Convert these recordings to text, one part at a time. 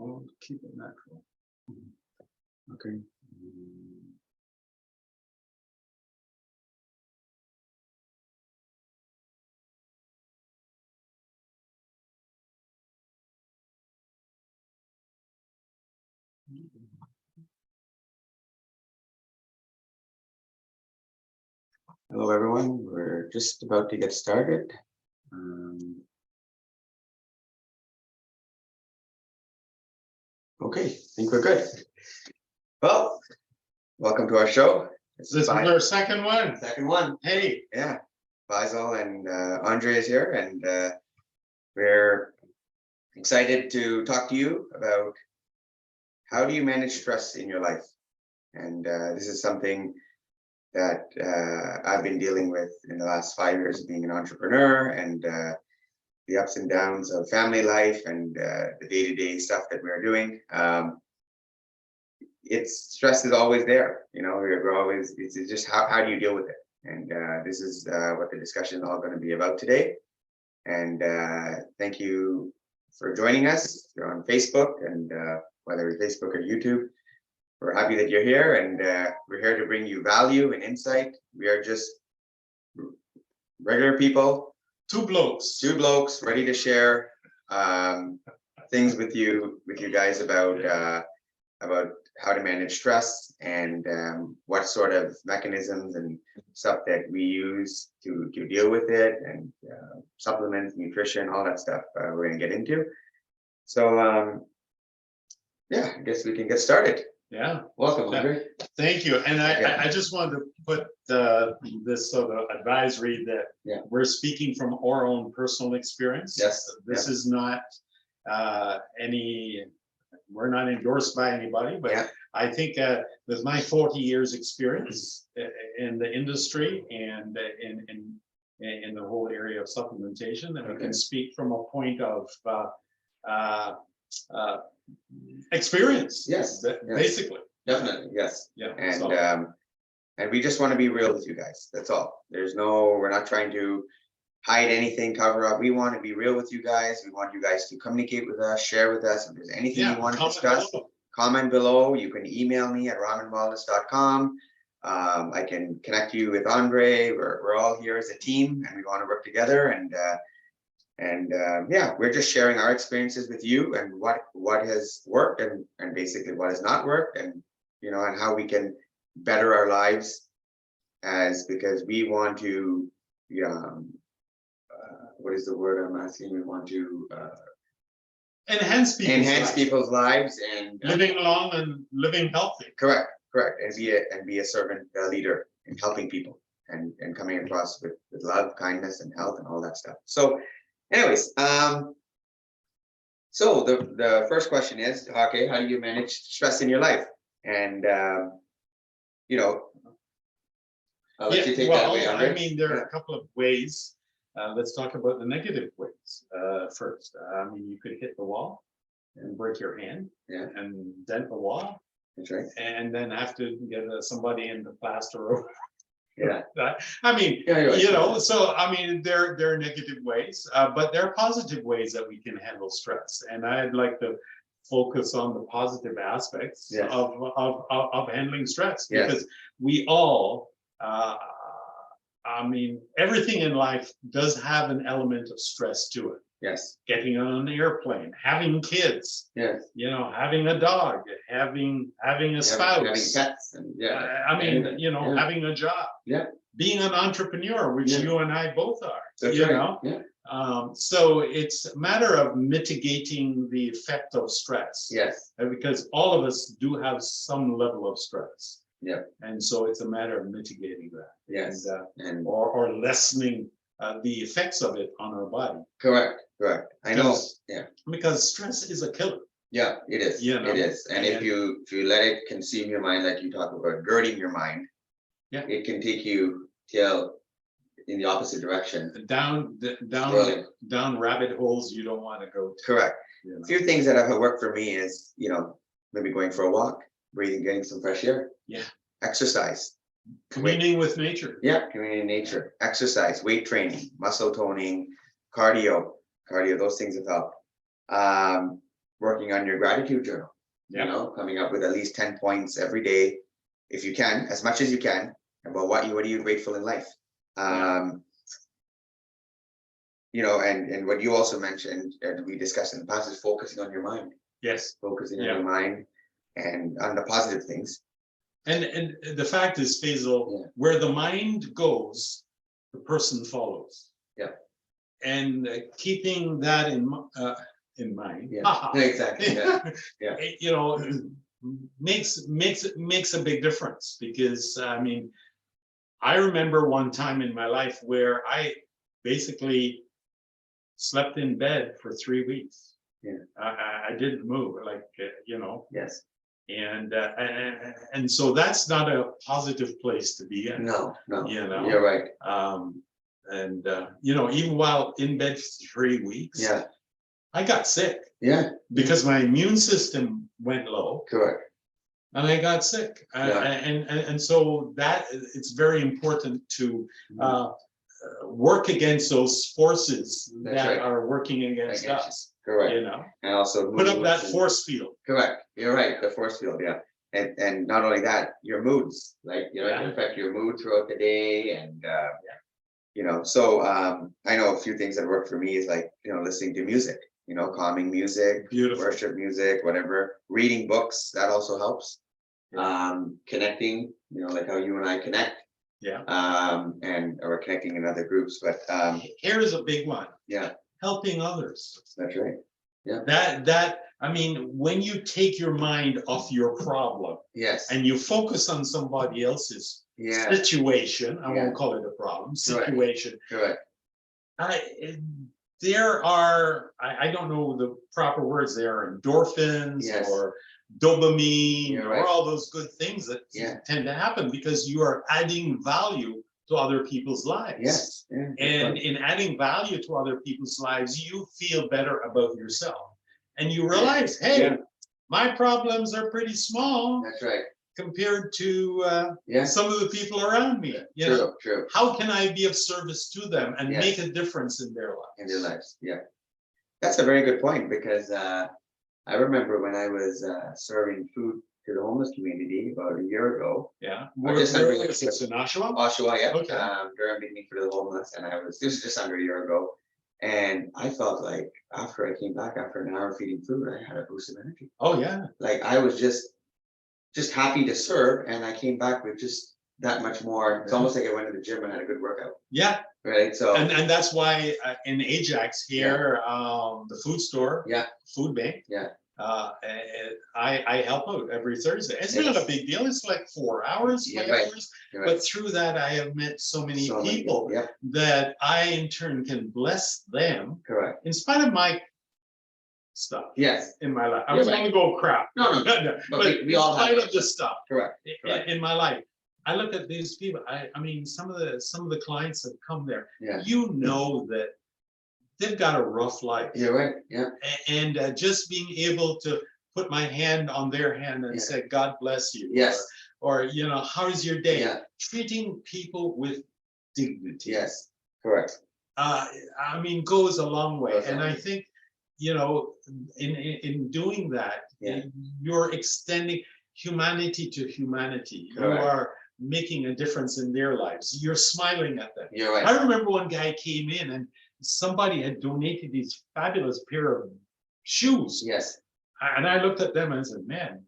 I'll keep it natural. Okay. Hello, everyone. We're just about to get started. Okay, I think we're good. Well, welcome to our show. This is our second one. Second one. Hey, Yeah, Faisal and Andre is here, and we're excited to talk to you about how do you manage stress in your life. And this is something that I've been dealing with in the last 5 years of being an entrepreneur, and the ups and downs of family life and the day-to-day stuff that we're doing. It's stress is always there, you know. We're always, it's just how do you deal with it? And this is what the discussion is all going to be about today. And thank you for joining us. If you're on Facebook, and whether it's Facebook or YouTube, we're happy that you're here, and we're here to bring you value and insight. We are just regular people, two blokes ready to share things with you guys about how to manage stress, and what sort of mechanisms and stuff that we use to deal with it, and supplements, nutrition, all that stuff we're going to get into. So yeah, I guess we can get started. yeah. Welcome, Andre. Thank you. And I just wanted to put this sort of advisory that we're speaking from our own personal experience. Yes. This is not we're not endorsed by anybody, but I think with my 40 years experience in the industry and in the whole area of supplementation, that we can speak from a point of experience. Yes. Basically. Definitely. Yes. Yeah. And we just want to be real with you guys. That's all. We're not trying to hide anything, cover up. We want to be real with you guys. We want you guys to communicate with us, share with us. If there's anything you want to discuss, comment below. You can email me at ramanwellness.com. I can connect you with Andre. We're all here as a team, and we want to work together. And yeah, we're just sharing our experiences with you, and what has worked, and basically what has not worked, and you know, and how we can better our lives, because we want to what is the word I'm asking? We want to enhance people's lives, and living long and living healthy. Correct. And be a servant leader in helping people, and coming across with love, kindness, and health, and all that stuff. So anyways, so the first question is, okay, how do you manage stress in your life? And you know, I'll let you take that away, Andre. I mean, there are a couple of ways. Let's talk about the negative ways first. I mean, you could hit the wall and break your hand, and dent the wall. That's right. And then have to get somebody in the plaster over. Yeah. I mean, you know, so I mean, there are negative ways, but there are positive ways that we can handle stress. And I'd like to focus on the positive aspects of handling stress, because we all, I mean, everything in life does have an element of stress to it. Yes. Getting on an airplane, having kids. Yes. You know, having a dog, having a spouse. Having pets. And, I mean, you know, having a job. Yeah. Being an entrepreneur, which you and I both are. That's you right. know. Yeah. So it's a matter of mitigating the effect of stress. Yes. Because all of us do have some level of stress. Yeah. And so it's a matter of mitigating that. Yes. And or lessening the effects of it on our body. Correct. I know. Yeah. Because stress is a killer. Yeah, it is. You know? It is. And if you let it consume your mind, like you talk about girding your mind, it can take you in the opposite direction. Down rabbit holes you don't want to go to. Correct. You know? A few things that have worked for me is, you know, maybe going for a walk, breathing, getting some fresh air. Yeah. Exercise. Communing with nature. Yeah, communing in nature. Exercise, weight training, muscle toning, cardio, those things have helped. working on your gratitude journal. Yeah. You know, coming up with at least 10 points every day, if you can, as much as you can, about what are you grateful in life. You know, and what you also mentioned, and we discussed in the past, is focusing on your mind. Yes. Focusing on your mind and on the positive things. And the fact is, Faisal, where the mind goes, the person follows. Yeah. And keeping that in mind. Yeah. Exactly. Yeah. You know, makes a big difference, because I mean, I remember one time in my life where I basically slept in bed for 3 weeks. Yeah. I didn't move, like, you know. Yes. And so that's not a positive place to be in. No, You know, you're right. You know, even while in bed for 3 weeks, Yeah, I got sick. Yeah, Because my immune system went low. Correct. And I got sick. And so that it's very important to work against those forces that are working against us. Correct. You know, and also put up that force field. Correct. You're right. The force field. Yeah. And not only that, your moods, like, you know, it can affect your mood throughout the day. And, you know, so I know a few things that work for me is, like, you know, listening to music, you know, calming music, Beautiful. Worship music, whatever, reading books, that also helps. Connecting, you know, like how you and I connect. Yeah. And or connecting in other groups, but here is a big one. Yeah. Helping others. That's right. Yeah. That I mean, when you take your mind off your problem, yes, and you focus on somebody else's situation, I won't call it a problem, situation. Correct. There are, I don't know the proper words, there are endorphins or dopamine or all those good things that tend to happen because you are adding value to other people's lives. Yes. And in adding value to other people's lives, you feel better about yourself. And you realize, hey, my problems are pretty small. That's right. Compared to some of the people around me. You know, true. How can I be of service to them and make a difference in their lives? In their lives, yeah. That's a very good point, because I remember when I was serving food to the homeless community about a year ago. Yeah. Where is this, in Oshawa? Oshawa, yeah. Okay. During meeting for the homeless, and this was just under a year ago. And I felt like after I came back after an hour feeding food, I had a boost of energy. Oh yeah. Like I was just happy to serve, and I came back with just that much more. It's almost like I went to the gym and had a good workout. Yeah. Right. So and that's why in Ajax here, the food store, food bank, I help out every Thursday. It's not a big deal. It's like 4 hours, 5 hours. But through that, I have met so many people that I in turn can bless them. Correct. In spite of my stuff. Yes. In my life. I was going to go crap. No. But we all have of the stuff. Correct. In my life. I look at these people. I mean, some of the clients that come there. Yeah. You know that they've got a rough life. You're right. Yeah. And just being able to put my hand on their hand and say, "God bless you." Yes. Or you know, how's your day? Yeah. Treating people with dignity. Yes. Correct. I mean, goes a long way. And I think, you know, in doing that, you're extending humanity to humanity. Correct. You are making a difference in their lives. You're smiling at them. You're right. I remember one guy came in and somebody had donated these fabulous pair of shoes. Yes. And I looked at them and said, man,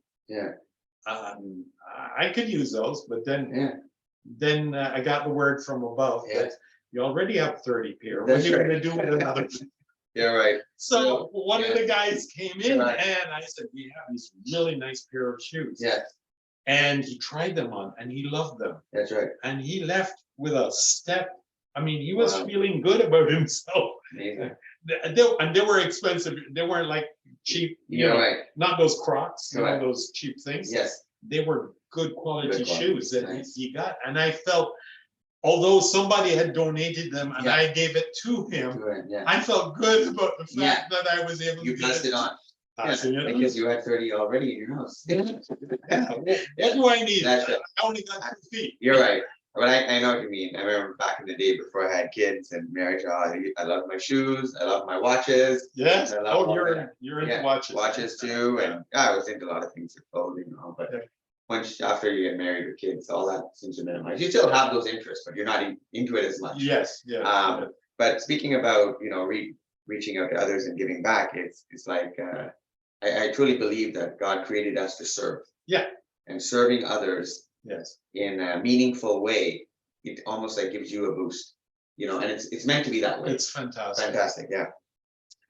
I could use those. But then I got the word from above that you already have 30 pair. What are you going to do with another? You're right. So one of the guys came in and I said, we have these really nice pair of shoes. Yes. And he tried them on and he loved them. That's right. And he left with a step. I mean, he was feeling good about himself. Amazing. And they were expensive. They weren't like cheap, you know, not those Crocs, you know, those cheap things. Yes. They were good quality shoes that he got. And I felt, although somebody had donated them and I gave it to him, I felt good about the fact that I was able to pass it on. Because you had 30 already in your house. What do I need? I only got 2 feet. You're right. But I know what you mean. I remember back in the day before I had kids and marriage. I love my shoes. I love my watches. Yes. I love all You're into yeah, watches. watches too, Yeah. and I was into a lot of things with clothing and all. But Yeah. once after you get married with kids, all that seems to minimize. You still have those interests, but you're not into it as much. Yes. Yes. But speaking about reaching out to others and giving back, it's like I truly believe that God created us to serve. Yeah. And serving others. Yes. In a meaningful way, it almost like gives you a boost, and it's meant to be that way. It's fantastic. Fantastic, yeah.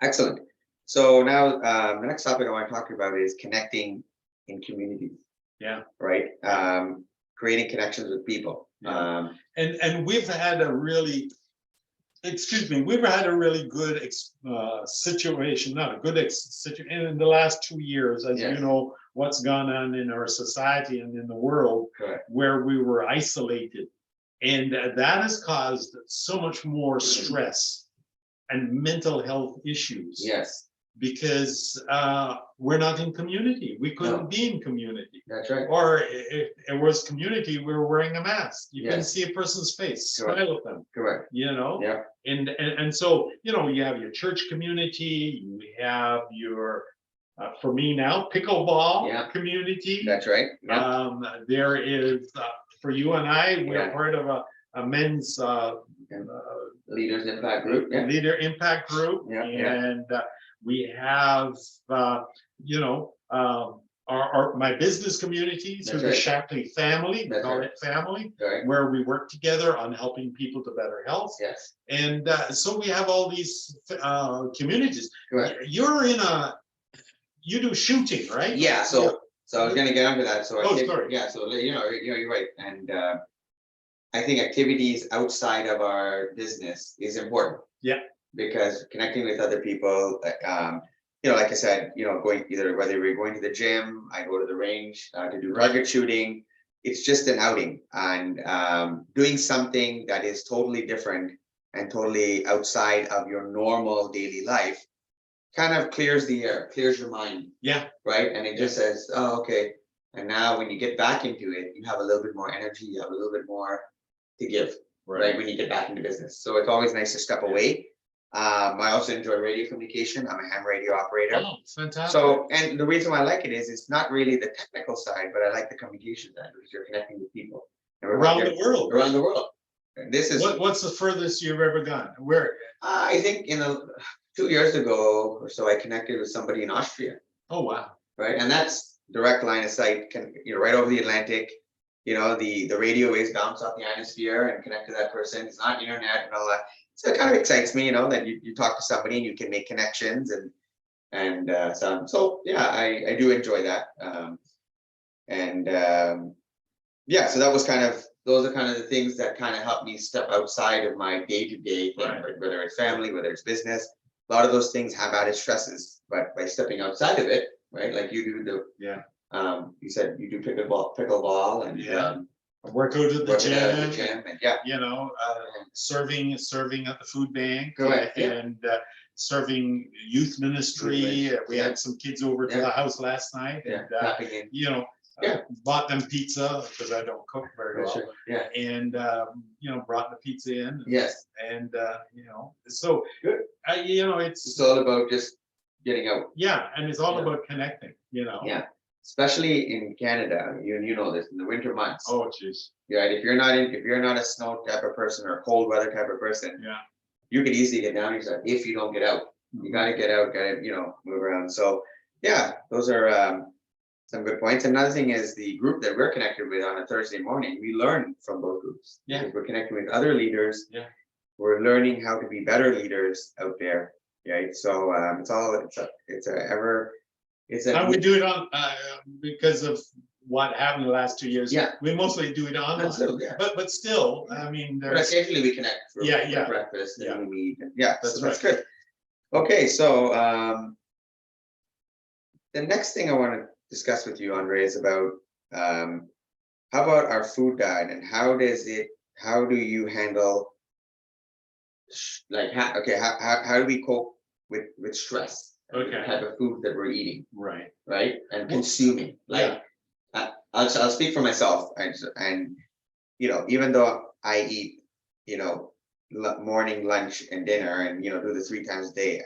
Excellent. So now the next topic I want to talk about is connecting in communities. Yeah. Right. Creating connections with people. Yeah. And we've had a really, we've had a really good situation, not a good situation in the last 2 years, as Yes. you know, what's gone on in our society and in the world. Correct. Where we were isolated. And that has caused so much more stress and mental health issues. Yes. Because we're not in community. We couldn't be in community. That's right. Or if it was community, we were wearing a mask. You couldn't Yes. see a person's face, Correct. smile at them, Correct. Yeah. And so, you have your church community, you have your, for me now, pickleball Yeah. community. That's right. Yeah. There is, for you and I, we're Yeah. part of a men's Leaders Impact Group. Yeah. leader impact group. Yeah, yeah. And we have, my business community through That's the right. Shapley family, we That's call right. it family, Right. where we work together on helping people to better health. Yes. And so we have all these communities. Correct. You do shooting, right? Yeah. So I was going to get onto that. So Oh, sorry. Yeah. So you're right. And I think activities outside of our business is important. Yeah. Because connecting with other people, like I said, going whether we're going to the gym, I go to the range to do target shooting. It's just an outing and doing something that is totally different and totally outside of your normal daily life kind of clears the air, clears your mind. Yeah. Right. And it just says, oh, okay. And now when you get back into it, you have a little bit more energy, you have a little bit more to give, right? When you get back into business. So it's always nice to step away. I also enjoy radio communication. I'm a ham radio operator. Oh, fantastic. So, and the reason why I like it is it's not really the technical side, but I like the communication side because you're connecting with people. Around the world. Around the world. And this is what's the furthest you've ever gone? Where? I think 2 years ago or so, I connected with somebody in Austria. Oh, wow. Right. And that's direct line of sight, right over the Atlantic. The radio waves bounce off the ionosphere and connect to that person. It's not internet and all that. So it kind of excites me, that you talk to somebody and you can make connections and so yeah, I do enjoy that. Yeah, so that was those are kind of the things that kind of help me step outside of my day-to-day thing, Right. whether it's family, whether it's business. A lot of those things have added stresses, but by stepping outside of it, right, like you do you said you do pickleball and Yeah. Work out at the working out at the gym. gym and yeah, Serving at the food bank. Correct, yeah. And serving youth ministry. We had some kids over to Yeah. the house last night. yeah, And tapping in. Yeah. bought them pizza because I don't cook very well. Sure. Yeah. And brought the pizza in. Yes. And so Good. it's It's all about just getting out. and it's all Yeah. about connecting. Yeah. Especially in Canada, you know this in the winter months. Oh, geez. Right. If you're not a snow type of person or a cold weather type of person, Yeah. you could easily get down yourself if you don't get out. You got to get out, got to move around. So yeah, those are some good points. Another thing is the group that we're connected with on a Thursday morning. We learn from those groups. Yeah. Because we're connecting with other leaders. Yeah. We're learning how to be better leaders out there. Right. So And we do it on because of what happened the last 2 years. Yeah. We mostly do it online. Absolutely, yeah. But still, I mean, But there's occasionally we connect for Yeah. breakfast and Yeah. we meet. And yeah, That's so that's good. Okay, so the next thing I want to discuss with you, Andre, is about how about our food diet and how do you handle how do we cope with stress? Okay. The type of food that we're eating, right. right? And consuming. I'll speak for myself and even though I eat, morning, lunch, and dinner, and do the 3 times a day,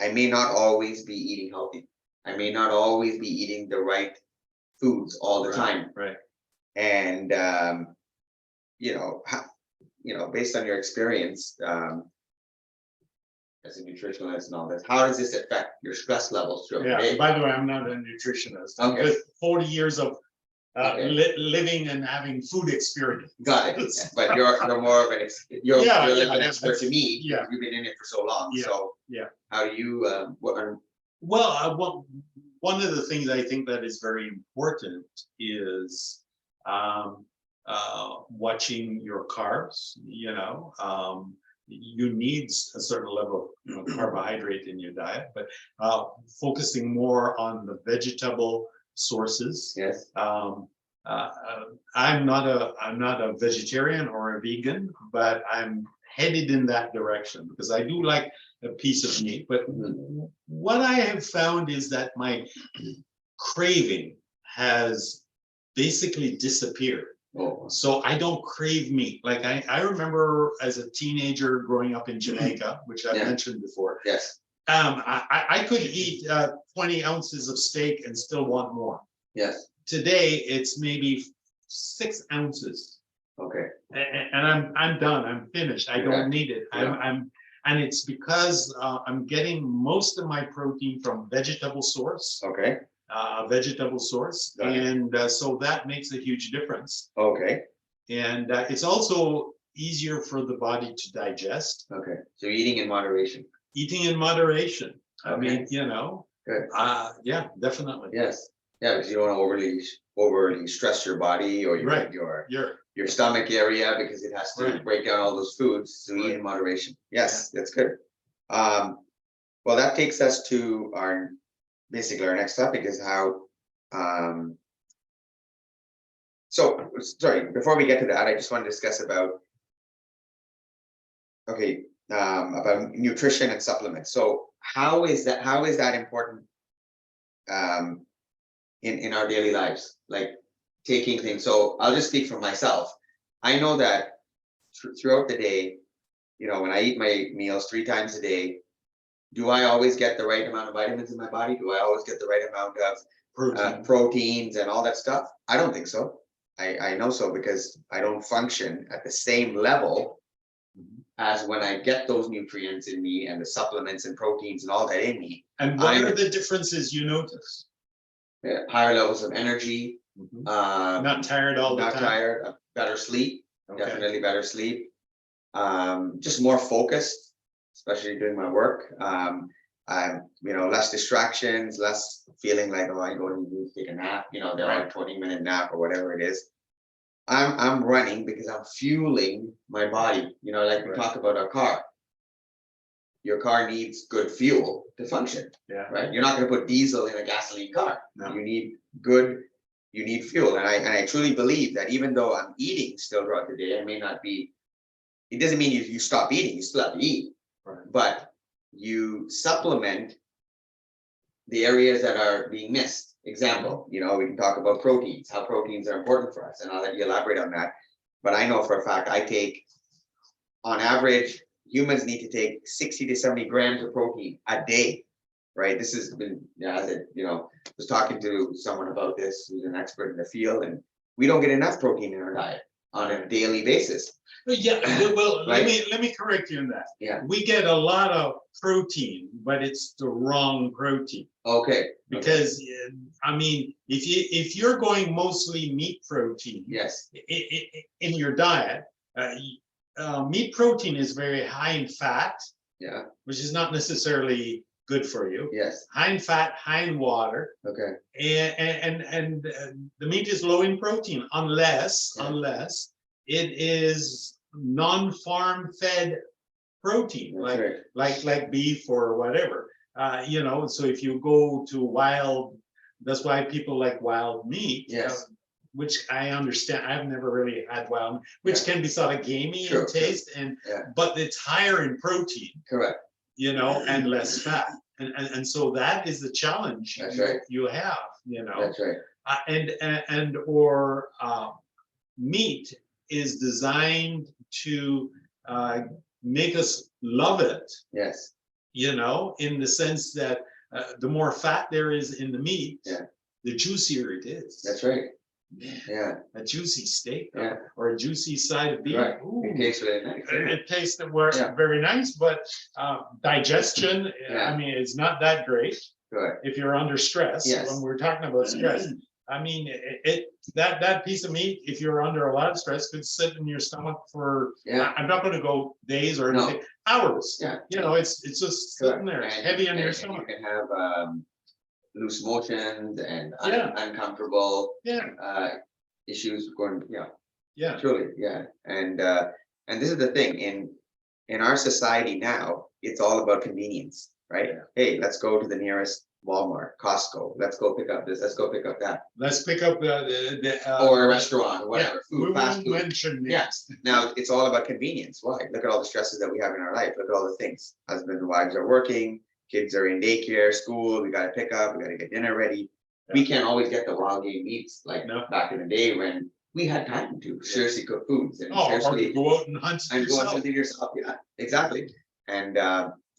I may not always be eating healthy. I may not always be eating the right foods all the time. Right. And based on your experience as a nutritionist and all this, how does this affect your stress levels throughout the day? By the way, I'm not a nutritionist. I'm Okay. just 40 years of Okay. living and having food experience. Got it. But you're more of an you're like an expert to me. Yeah. You've been in it for so long. Yeah. So Yeah. how do you Well, one of the things I think that is very important is watching your carbs. You need a certain level of carbohydrate in your diet, but focusing more on the vegetable sources. Yes. I'm not a vegetarian or a vegan, but I'm headed in that direction because I do like a piece of meat. But what I have found is that my craving has basically disappeared. Oh. So I don't crave meat. Like I remember as a teenager growing up in Jamaica, which I mentioned before. Yes. I could eat 20 ounces of steak and still want more. Yes. Today it's maybe 6 ounces. Okay. And I'm done. I'm finished. I don't need it. And it's because I'm getting most of my protein from vegetable source. Okay. And so that makes a huge difference. Okay. And it's also easier for the body to digest. Okay. So eating in moderation. Eating in moderation. Okay. I mean, Good. Yeah, definitely. Yes. Yeah, because you don't want to overly stress your body or your stomach area because it has to break down all those foods. So eat in moderation. Yes, that's good. Well, that takes us to our next topic is how. So sorry, before we get to that, I just want to discuss about nutrition and supplements. So how is that important in our daily lives, like taking things? So I'll just speak for myself. I know that throughout the day, when I eat my meals 3 times a day, do I always get the right amount of vitamins in my body? Do I always get the right amount of proteins and all that stuff? I don't think so. I know so because I don't function at the same level as when I get those nutrients in me and the supplements and proteins and all that in me. And what are the differences you notice? Higher levels of energy. Not tired all the time. Not tired. Better sleep. Okay. Definitely better sleep. Just more focused, especially doing my work. Less distractions, less feeling like, I go to take a nap. They're on a 20-minute nap or whatever it is. I'm running because I'm fueling my body. Like we talk about our car. Your car needs good fuel to function. Yeah. Right. You're not going to put diesel in a gasoline car. No. You need fuel. And I truly believe that even though I'm eating still throughout the day, I may not be. It doesn't mean you stop eating. You still have to eat. Right. But you supplement the areas that are being missed. Example, we can talk about proteins, how proteins are important for us, and I'll let you elaborate on that. But I know for a fact I take, on average, humans need to take 60 to 70 grams of protein a day, right? This has been, was talking to someone about this who's an expert in the field, and we don't get enough protein in our diet on a daily basis. Yeah, well, right? let me correct you on that. Yeah, we get a lot of protein, but it's the wrong protein. Okay. Because if you're going mostly meat protein, yes, in your diet, meat protein is very high in fat. Yeah, which is not necessarily good for you. Yes, high in fat, high in water. Okay, and the meat is low in protein unless it is non-farm fed protein, like beef or whatever. So if you go to wild, that's why people like wild meat. Yes. Which I understand. I've never really had wild, which can be sort of gamey in taste, but it's higher in protein. Correct. And less fat, and so that is the challenge you have. That's right. Or meat is designed to make us love it. Yes. You know, in the sense that the more fat there is in the meat, the juicier it is. That's right. Man, Yeah. a juicy steak Yeah. or a juicy side of beef. Right. Ooh, It tastes really nice. it tastes Yeah. very nice, but digestion, Yeah. I mean, it's not that great Good. if you're under stress. Yes. When we're talking about stress, I mean, that piece of meat, if you're under a lot of stress, could sit in your stomach for, I'm not going to go days or anything, hours. Yeah. You know, it's just sitting there, And- heavy on your and stomach. You can have loose motions and Yeah. uncomfortable Yeah, issues going. yeah, Truly, yeah. And this is the thing in our society now, it's all about convenience, right? Yeah. Hey, let's go to the nearest Walmart, Costco. Let's go pick up this. Let's go pick up that. let's pick up Or a restaurant, or whatever. we Food, fast won't food. mention Yes. Now it's all about convenience. Why? Look at all the stresses that we have in our life. Look at all the things. Husbands and wives are working, kids are in daycare, school, we gotta pick up, we gotta get dinner ready. We can't always get the wild game meats like No. back in the day when we had time to seriously cook foods and Oh, or seriously go out and hunt and go yourself. and do yourself. Yeah, exactly. And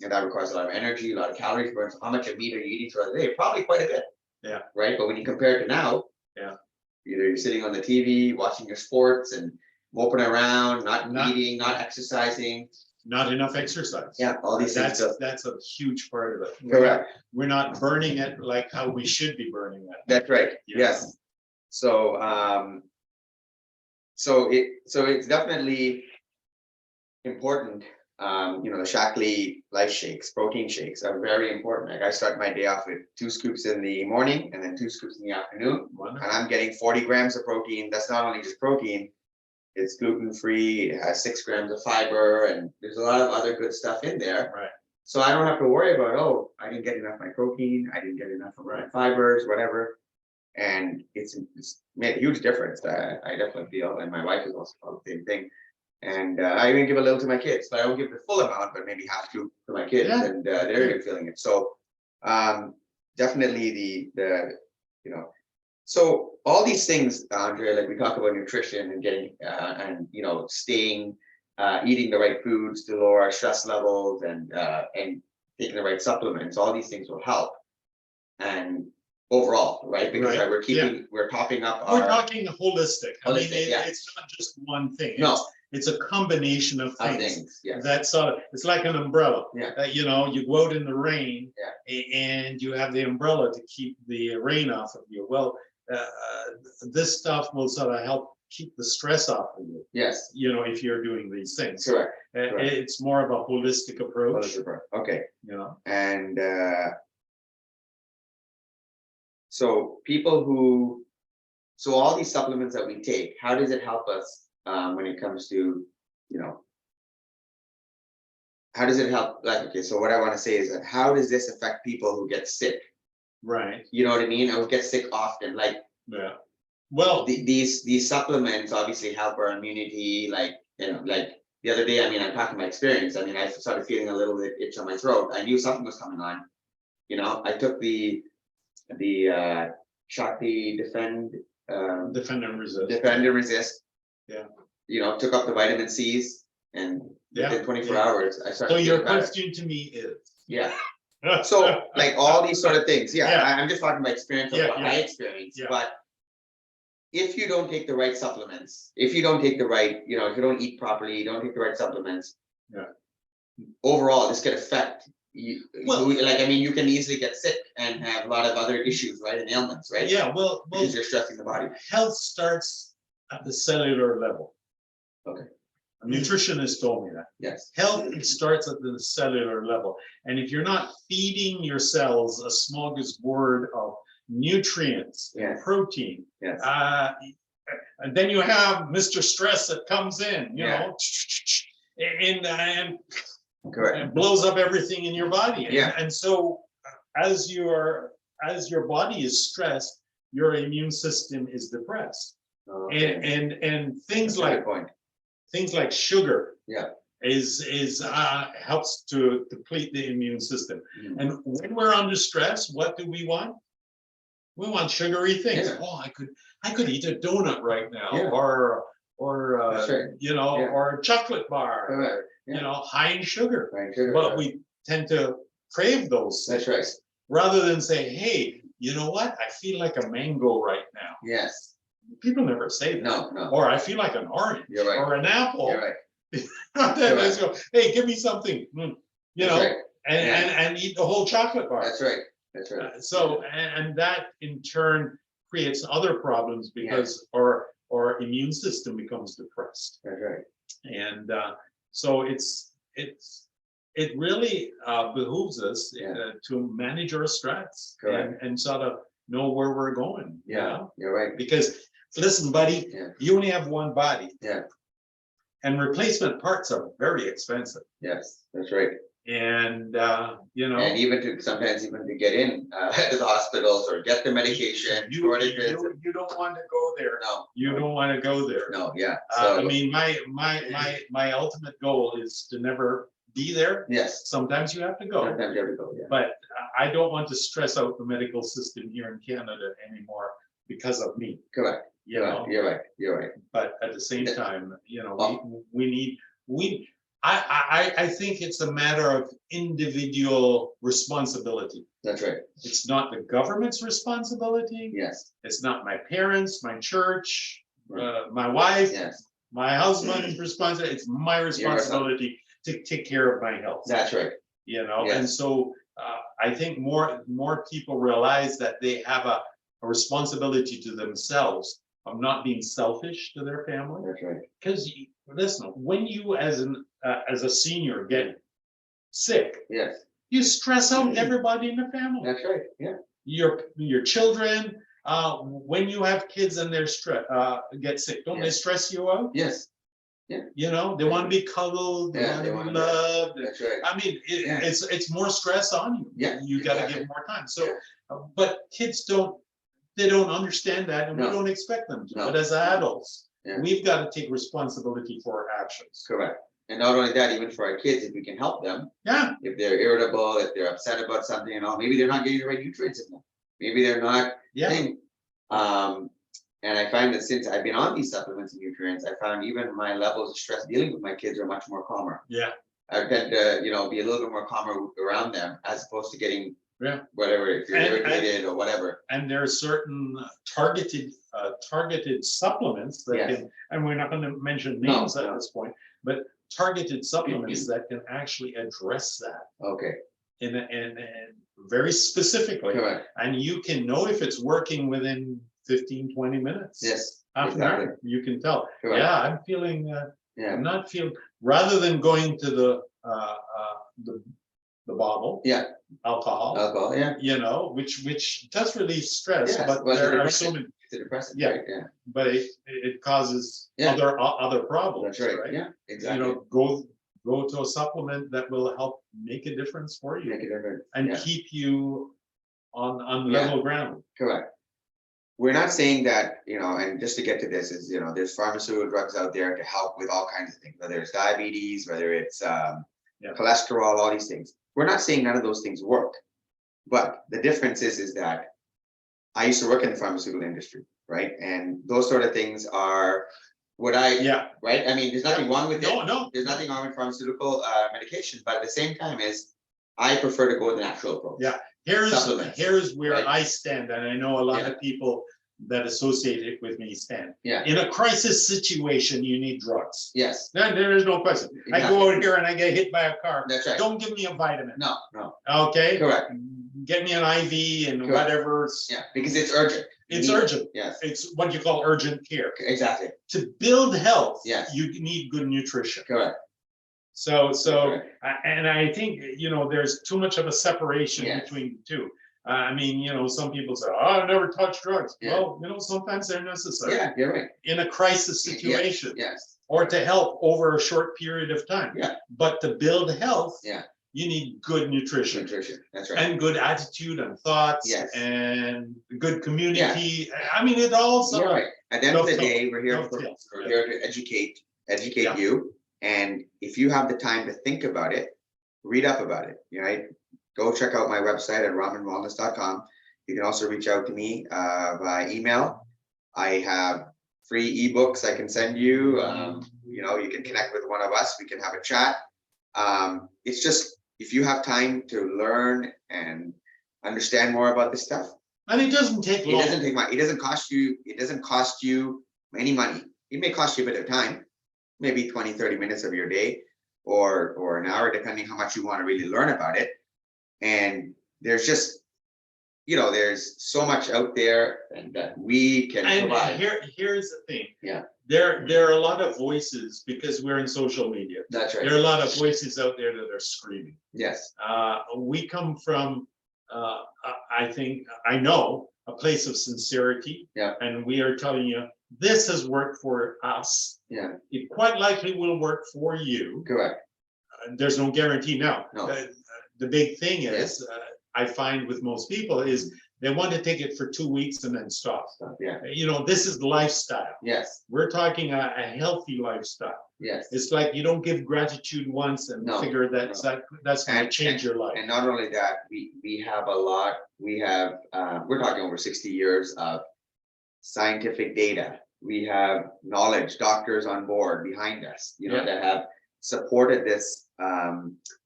that requires a lot of energy, a lot of calories burns. How much of meat are you eating throughout the day? Probably quite a bit. Yeah. Right. But when you compare it to now, either you're sitting on the TV watching your sports and moping around, not eating, not exercising. Not enough exercise. Yeah, all these things. That's a huge part of it. Correct. We're not burning it like how we should be burning it. That's right. Yeah. Yes. So it's definitely important. The Shaklee Life Shakes, protein shakes are very important. Like I start my day off with 2 scoops in the morning and then 2 scoops in the afternoon. Wonderful. And I'm getting 40 grams of protein. That's not only just protein, it's gluten-free, it has 6 grams of fiber, and there's a lot of other good stuff in there. Right. So I don't have to worry about, oh, I didn't get enough of my protein, I didn't get enough of my fibers, whatever. And it's made a huge difference. I definitely feel, and my wife is also felt the same thing. And I even give a little to my kids, but I don't give the full amount, but maybe half to my kids, and they're even feeling it. So definitely so all these things, Andre, like we talk about nutrition and getting staying, eating the right foods to lower our stress levels and taking the right supplements. All these things will help. And overall, right? Because we're topping up We're talking holistic. I mean, yeah. it's not just one thing. No. It's a combination of things. Yes. That's it's like an umbrella. Yeah. You go out in the rain, and you have the umbrella to keep the rain off of you. Well, this stuff will sort of help keep the stress off of you. Yes. If you're doing these things. Correct. It's more of a holistic approach. Okay. And so all these supplements that we take, how does it help us when it comes to, how does it help? Like, okay, so what I want to say is that how does this affect people who get sick? Right. You know what I mean? Or get sick often, like. Yeah. Well, these supplements obviously help our immunity. Like the other day, I mean, I'm talking my experience. I mean, I started feeling a little bit itch on my throat. I knew something was coming on. I took the Shaklee Defend and Resist. Yeah. Took up the vitamin C's, and within 24 hours, I started. So your question to me is. Yeah. So like all these sort of things. I'm just talking about experience of what I experienced. But if you don't take the right supplements, if you don't take the right, if you don't eat properly, you don't take the right supplements. Overall, this could affect you. Well, you can easily get sick and have a lot of other issues, right? And ailments, right? Yeah. Well, because you're stressing the body. Health starts at the cellular level. Okay. A nutritionist told me that. Yes. Health starts at the cellular level. And if you're not feeding your cells a smorgasbord of nutrients, and protein, and then you have Mr. Stress that comes in, and blows up everything in your body. And so as your body is stressed, your immune system is depressed. And things like sugar helps to deplete the immune system. And when we're under stress, what do we want? We want sugary things. Oh, I could eat a donut right now, That's right. you know, Yeah. or a chocolate bar, Correct. you Yeah. know, high in sugar. Right, sugar, But yeah. we tend to crave those That's things right. rather than say, hey, you know what? I feel like a mango right now. Yes. People never say that. No, no. Or I feel like an orange You're right. or an apple. You're right. Then they go, hey, give me something, you That's know, right. and, Yeah. and eat the whole chocolate bar. That's right. That's right. So, and that in turn creates other problems because our immune system becomes depressed. That's right. And so it really behooves us to manage our stress and sort of know where we're going. Yeah, You know? you're right. Because listen, buddy, Yeah. you only have one body. Yeah. And replacement parts are very expensive. Yes, that's right. And you know, And even to sometimes even to get in to the hospitals or get the medication, you shortages. you don't want to go there. No, You don't want to go there. no, yeah. I So mean, my ultimate goal is to never be there. yes, Sometimes you have to go, sometimes you have to go. Yeah. but I don't want to stress out the medical system here in Canada anymore because of me. Correct. You know, You're right. You're right. but at the same time, you know, Oh. I think it's a matter of individual responsibility. That's right. It's not the government's responsibility. Yes. It's not my parents, my church, Right. my wife, Yes. my husband's responsibility. It's my responsibility to take care of my health. That's right. You know, Yes. and so I think more people realize that they have a responsibility to themselves of not being selfish to their family. That's right. Because listen, when you as a senior get sick, Yes. you stress out everybody in the family. That's right. Yeah. Your children, when you have kids and they're get sick, don't they Yes. stress you out? Yes. You know, they want to be cuddled, they Yeah, want they to wanna be be- loved. That's right. I mean, Yeah. it's more stress on you. Yeah, You got to exactly. give more time. So, Yeah. but kids they don't understand that, and No. we don't expect them to. No. But as adults, Yeah. we've got to take responsibility for our actions. Correct. And not only that, even for our kids, if we can help them, Yeah, if they're irritable, if they're upset about something, you know, maybe they're not getting the right nutrients in them. Maybe they're not. yeah, Thing. And I find that since I've been on these supplements and nutrients, I found even my levels of stress dealing with my kids are much more calmer. yeah, I tend to, you know, be a little bit more calmer around them as opposed to getting yeah. whatever, if you're And- irritated or whatever. And there are certain targeted supplements that Yes. can, and we're not going to mention No, names at no. this point, but targeted supplements that can actually address that Okay, in very specifically. correct. And you can know if it's working within 15, 20 minutes. Yes, Half an exactly. hour, you can tell. Correct. Yeah, I'm feeling, Yeah, I'm not feeling, rather than going to the bottle, yeah, alcohol, alcohol, yeah. you know, which does relieve stress, Yes, but but it's a there are so depressant. many, It's a depressant, Yeah. right? Yeah, but it causes Yeah. other problems, that's right. Yeah, You exactly. know, go to a supplement that will help make a difference for you Make it different. and Yeah. keep you on Yeah. level ground. Correct. We're not saying that, you know, and just to get to this is, you know, there's pharmaceutical drugs out there to help with all kinds of things, whether it's diabetes, whether it's cholesterol, all these things. We're not saying none of those things work. But the difference is that I used to work in the pharmaceutical industry, right? And those sort of things are what Yeah, right? I mean, there's nothing wrong with it. no, There's nothing wrong with pharmaceutical medication, but at the same time I prefer to go with the natural approach. Yeah. Supplements, here's where right? I stand, and I know a lot Yeah. of people that associate it with me stand. Yeah. In a crisis situation, you need drugs. Yes, There is no question. I go out here and I get hit by a car. that's right. Don't give me a vitamin. No, no, Okay? correct. Get me an IV and Correct. whatever. Yeah, because it's urgent. You It's need it. urgent. Yes, It's what you call urgent care. exactly. To build health, Yes. you need good nutrition. Correct. So, Correct. and I think, you know, there's too much of a separation Yes. between the two. I mean, you know, some people say, oh, I never touch drugs. Yeah. Well, you know, sometimes they're necessary Yeah, you're right. in a crisis situation Yes, or to help over a short period of time. Yeah. But to build health, Yeah. you need good nutrition. that's right. And good attitude and thoughts Yes. and good community. I mean, it all You're sort of, right. At the end of the dovetail- day, we're here dovetails, we're yeah. here to educate Yeah. you. And if you have the time to think about it, read up about it, right? Go check out my website at ramanwellness.com. You can also reach out to me by email. I have free ebooks I can send you. You know, you can connect with one of us. We can have a chat. It's just, if you have time to learn and understand more about this stuff, and it doesn't take long. it doesn't take money. It doesn't cost you. It doesn't cost you any money. It may cost you a bit of time, maybe 20, 30 minutes of your day, or an hour, depending how much you want to really learn about it. And there's just, you know, there's so much out there and that we can And provide. here's the thing. Yeah. There are a lot of voices, because we're in social media. That's right. There are a lot of voices out there that are screaming. Yes. We come from, I know, a place of sincerity. Yeah. And we are telling you, this has worked for us. Yeah. It quite likely will work for you. Correct. There's no guarantee now. No. The big thing is, I find with most people, is they want to take it for 2 weeks and then stop. Yeah. You know, this is lifestyle. Yes. We're talking a healthy lifestyle. Yes. It's like you don't give gratitude once and No, figure that's going to change your life. And not only that, we have a lot. We have we're talking over 60 years of scientific data. We have knowledge, doctors on board behind us, you know, that have supported this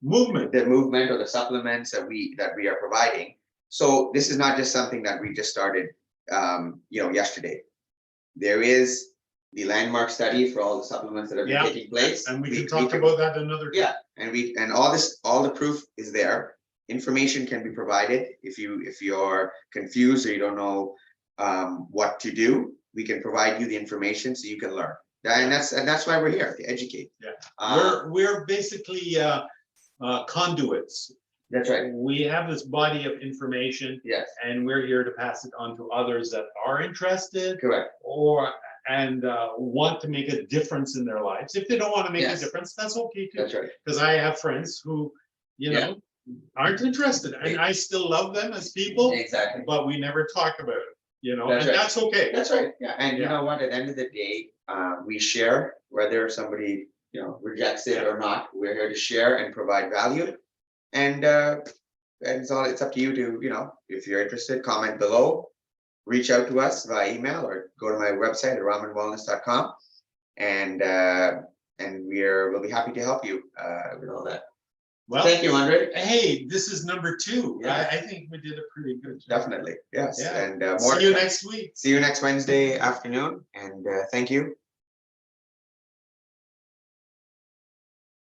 movement, the movement or the supplements that we are providing. So this is not just something that we just started, you know, yesterday. There is the landmark study for all the supplements that have been taking place, and we can talk about that another time. Yeah, and all the proof is there. Information can be provided if you're confused or you don't know what to do. We can provide you the information so you can learn. And that's why we're here, to educate. Yeah, we're basically conduits. That's right. We have this body of information. Yes. And we're here to pass it on to others that are interested. Correct. And want to make a difference in their lives. If they don't want to make a difference, that's okay too. That's right. Because I have friends who, you know, aren't interested, and I still love them as people. Exactly. But we never talk about it. You know, that's okay. That's right. Yeah. And you know what? At the end of the day, we share, whether somebody, you know, rejects it or not. We're here to share and provide value. And it's up to you to, you know, if you're interested, comment below, reach out to us via email, or go to my website at ramanwellness.com, and we'll be happy to help you with all that. Well, thank you, Andre. Hey, this is number 2. Yeah. I think we did a pretty good job. Definitely. Yes. Yeah. And more. See you next week. See you next Wednesday afternoon. And thank you.